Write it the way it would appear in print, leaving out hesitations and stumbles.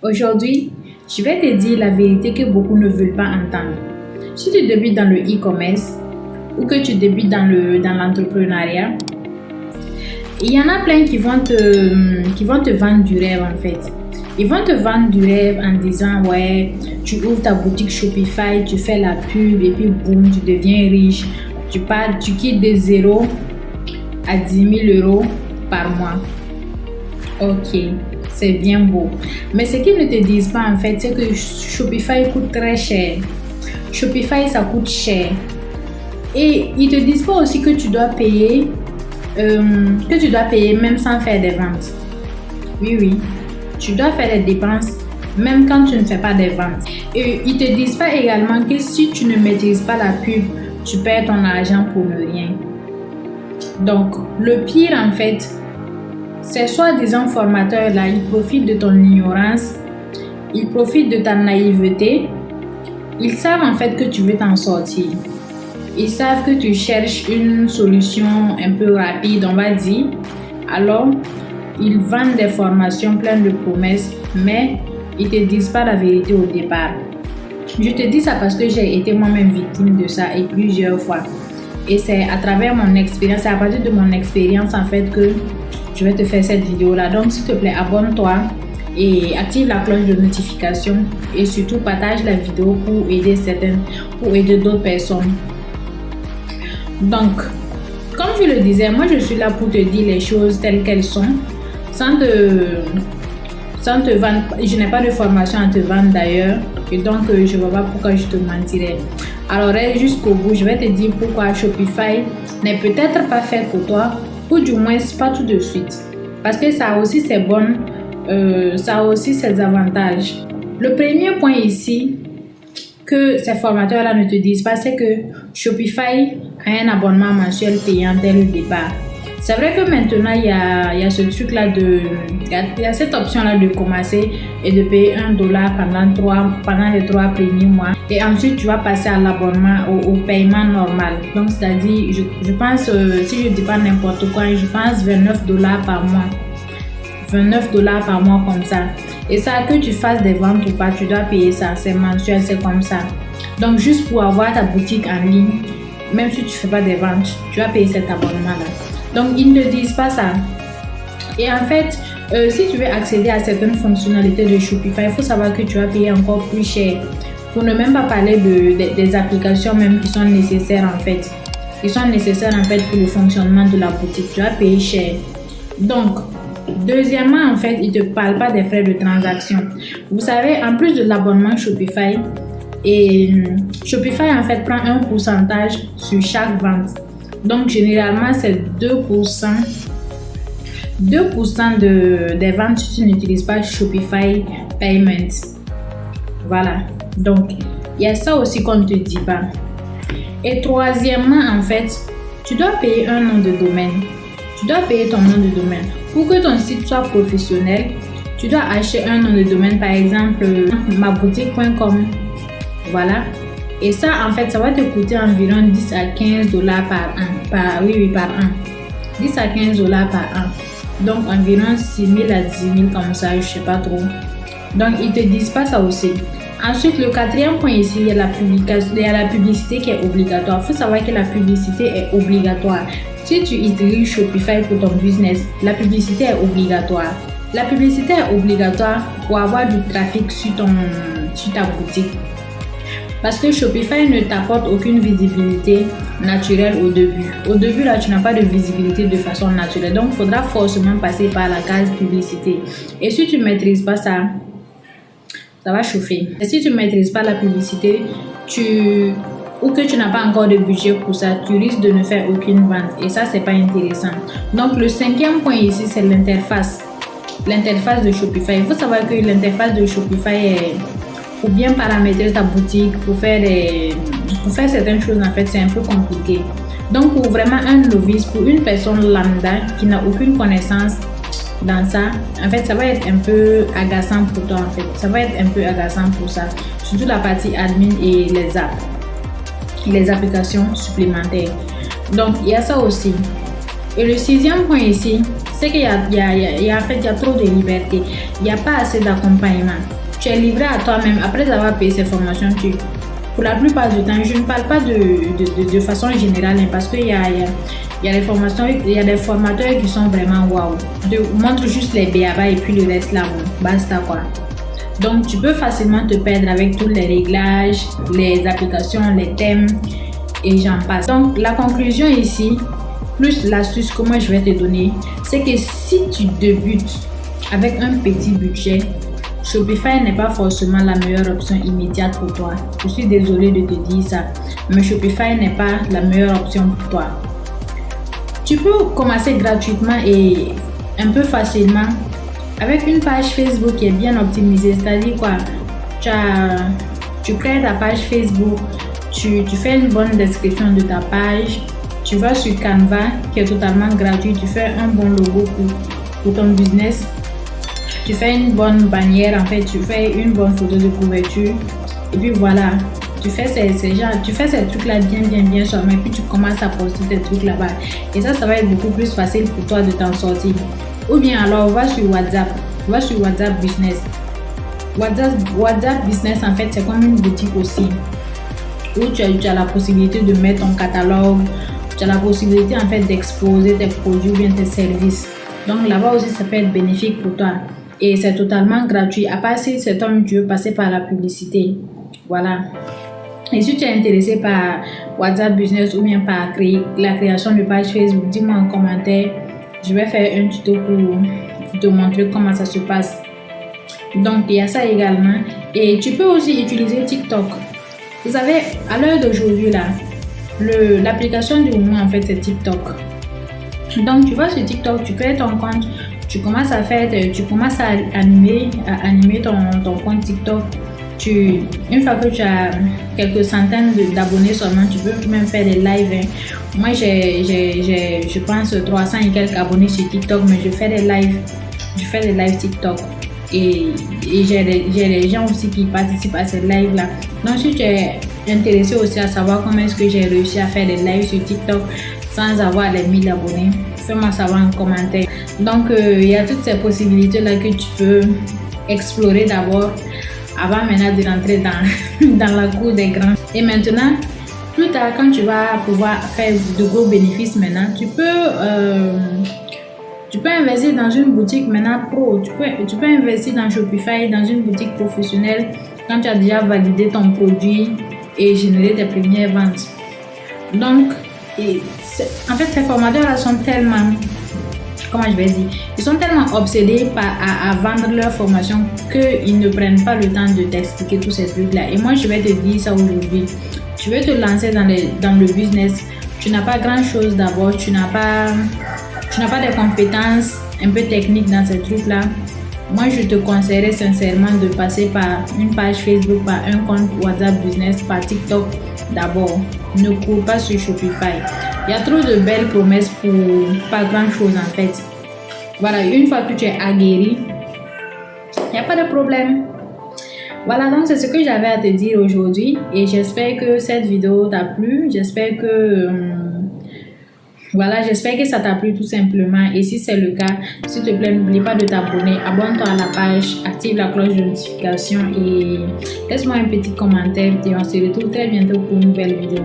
Aujourd'hui, je vais te dire la vérité que beaucoup ne veulent pas entendre. Si tu débutes dans le e-commerce ou que tu débutes dans l'entrepreneuriat, il y en a plein qui vont te vendre du rêve en fait. Ils vont te vendre du rêve en disant ouais, tu ouvres ta boutique Shopify, tu fais la pub et puis boum, tu deviens riche. Tu quittes de 0 à 10 000 euros par mois. Ok, c'est bien beau. Mais ce qu'ils ne te disent pas en fait, c'est que Shopify coûte très cher. Shopify, ça coûte cher. Et ils te disent pas aussi que tu dois payer même sans faire des ventes. Oui. Tu dois faire des dépenses même quand tu ne fais pas des ventes. Et ils te disent pas également que si tu ne maîtrises pas la pub, tu perds ton argent pour ne rien. Donc, le pire en fait, ces soi-disant formateurs là, ils profitent de ton ignorance, ils profitent de ta naïveté. Ils savent en fait que tu veux t'en sortir. Ils savent que tu cherches une solution un peu rapide, on va dire. Alors, ils vendent des formations pleines de promesses, mais ils ne te disent pas la vérité au départ. Je te dis ça parce que j'ai été moi-même victime de ça et plusieurs fois. Et c'est à travers mon expérience, c'est à partir de mon expérience en fait que je vais te faire cette vidéo-là. Donc, s'il te plaît, abonne-toi et active la cloche de notification et surtout partage la vidéo pour aider d'autres personnes. Donc, comme je le disais, moi je suis là pour te dire les choses telles qu'elles sont, sans te vendre. Je n'ai pas de formation à te vendre d'ailleurs, et donc je ne vois pas pourquoi je te mentirais. Alors reste jusqu'au bout, je vais te dire pourquoi Shopify n'est peut-être pas fait pour toi, ou du moins pas tout de suite, parce que ça a aussi ses avantages. Le premier point ici que ces formateurs-là ne te disent pas, c'est que Shopify a un abonnement mensuel payant dès le départ. C'est vrai que maintenant, il y a ce truc-là il y a cette option-là de commencer et de payer $1 pendant les 3 premiers mois. Et ensuite, tu vas passer à l'abonnement, au paiement normal. Donc, c'est-à-dire, je pense, si je ne dis pas n'importe quoi, je pense $29 par mois. $29 par mois comme ça. Et ça, que tu fasses des ventes ou pas, tu dois payer ça. C'est mensuel, c'est comme ça. Donc, juste pour avoir ta boutique en ligne, même si tu ne fais pas des ventes, tu vas payer cet abonnement-là. Donc, ils ne disent pas ça. Et en fait, si tu veux accéder à certaines fonctionnalités de Shopify, il faut savoir que tu vas payer encore plus cher. Pour ne même pas parler des applications même qui sont nécessaires en fait. Qui sont nécessaires en fait pour le fonctionnement de la boutique. Tu vas payer cher. Donc, deuxièmement, en fait, ils ne te parlent pas des frais de transaction. Vous savez, en plus de l'abonnement Shopify, Shopify en fait prend un pourcentage sur chaque vente. Donc, généralement, c'est 2% des ventes si tu n'utilises pas Shopify Payment. Voilà. Donc, il y a ça aussi qu'on ne te dit pas. Et troisièmement, en fait, tu dois payer un nom de domaine. Tu dois payer ton nom de domaine. Pour que ton site soit professionnel, tu dois acheter un nom de domaine, par exemple, maboutique.com. Voilà. Et ça, en fait, ça va te coûter environ $10 à $15 par an. Par an. 10 à $15 par an. Donc, environ 6 000 à 10 000 comme ça, je ne sais pas trop. Donc, ils ne te disent pas ça aussi. Ensuite, le quatrième point ici, il y a la publicité qui est obligatoire. Il faut savoir que la publicité est obligatoire. Si tu utilises Shopify pour ton business, la publicité est obligatoire. La publicité est obligatoire pour avoir du trafic sur ta boutique. Parce que Shopify ne t'apporte aucune visibilité naturelle au début. Au début, là, tu n'as pas de visibilité de façon naturelle. Donc, il faudra forcément passer par la case publicité. Et si tu ne maîtrises pas ça, ça va chauffer. Et si tu ne maîtrises pas la publicité, ou que tu n'as pas encore de budget pour ça, tu risques de ne faire aucune vente. Et ça, c'est pas intéressant. Donc, le cinquième point ici, c'est l'interface. L'interface de Shopify. Il faut savoir que l'interface de Shopify est... Pour bien paramétrer ta boutique, pour faire certaines choses, en fait, c'est un peu compliqué. Donc, pour vraiment un novice, pour une personne lambda qui n'a aucune connaissance dans ça, en fait, ça va être un peu agaçant pour toi, en fait. Ça va être un peu agaçant pour ça. Surtout la partie admin et les applications supplémentaires. Donc, il y a ça aussi. Et le sixième point ici, c'est qu'il en fait, il y a trop de liberté. Il n'y a pas assez d'accompagnement. Tu es livré à toi-même. Après avoir payé ces formations, pour la plupart du temps, je ne parle pas de façon générale, hein, parce qu'il y a des formations, il y a des formateurs qui sont vraiment waouh. Montre juste les béabas et puis le reste là, bon, basta quoi. Donc tu peux facilement te perdre avec tous les réglages, les applications, les thèmes et j'en passe. Donc la conclusion ici, plus l'astuce que moi je vais te donner, c'est que si tu débutes avec un petit budget, Shopify n'est pas forcément la meilleure option immédiate pour toi. Je suis désolée de te dire ça, mais Shopify n'est pas la meilleure option pour toi. Tu peux commencer gratuitement et un peu facilement avec une page Facebook qui est bien optimisée. C'est-à-dire quoi? Tu crées ta page Facebook, tu fais une bonne description de ta page, tu vas sur Canva qui est totalement gratuit, tu fais un bon logo pour ton business. Tu fais une bonne bannière, en fait, tu fais une bonne photo de couverture. Et puis voilà, tu fais ces trucs-là bien seulement. Et puis tu commences à poster tes trucs là-bas. Et ça va être beaucoup plus facile pour toi de t'en sortir. Ou bien alors, va sur WhatsApp. Va sur WhatsApp Business. WhatsApp Business, en fait, c'est comme une boutique aussi. Où tu as la possibilité de mettre ton catalogue. Tu as la possibilité, en fait, d'exposer tes produits ou bien tes services. Donc là-bas aussi, ça peut être bénéfique pour toi. Et c'est totalement gratuit, à part si c'est toi tu veux passer par la publicité. Voilà. Et si tu es intéressé par WhatsApp Business ou bien par la création de page Facebook, dis-moi en commentaire. Je vais faire un tuto pour te montrer comment ça se passe. Donc, il y a ça également. Et tu peux aussi utiliser TikTok. Vous savez, à l'heure d'aujourd'hui, là, l'application du moment, en fait, c'est TikTok. Donc, tu vas sur TikTok, tu crées ton compte. Tu commences à animer ton compte TikTok. Une fois que tu as quelques centaines d'abonnés seulement, tu peux même faire des lives. Hein. Moi, je pense 300 et quelques abonnés sur TikTok, mais je fais des lives TikTok. Et j'ai des gens aussi qui participent à ces lives-là. Donc, si tu es intéressé aussi à savoir comment est-ce que j'ai réussi à faire des lives sur TikTok sans avoir les 1000 abonnés, fais-moi savoir en commentaire. Donc, il y a toutes ces possibilités-là que tu peux explorer d'abord avant maintenant de rentrer dans la cour des grands. Et maintenant, plus tard, quand tu vas pouvoir faire de gros bénéfices maintenant, tu peux investir dans une boutique maintenant pro. Tu peux investir dans Shopify, dans une boutique professionnelle quand tu as déjà validé ton produit et généré tes premières ventes. Donc, en fait, ces formateurs-là sont tellement, ils sont tellement obsédés à vendre leur formation qu'ils ne prennent pas le temps de t'expliquer tous ces trucs-là. Et moi, je vais te dire ça aujourd'hui. Tu veux te lancer dans le business, tu n'as pas grand-chose d'abord, tu n'as pas des compétences un peu techniques dans ces trucs-là. Moi, je te conseillerais sincèrement de passer par une page Facebook, par un compte WhatsApp Business, par TikTok d'abord. Ne cours pas sur Shopify. Il y a trop de belles promesses pour pas grand-chose en fait. Voilà, une fois que tu es aguerri, il n'y a pas de problème. Voilà, donc c'est ce que j'avais à te dire aujourd'hui. Et j'espère que cette vidéo t'a plu. J'espère que ça t'a plu tout simplement. Et si c'est le cas, s'il te plaît, n'oublie pas de t'abonner. Abonne-toi à la page, active la cloche de notification et laisse-moi un petit commentaire. Et on se retrouve très bientôt pour une nouvelle vidéo.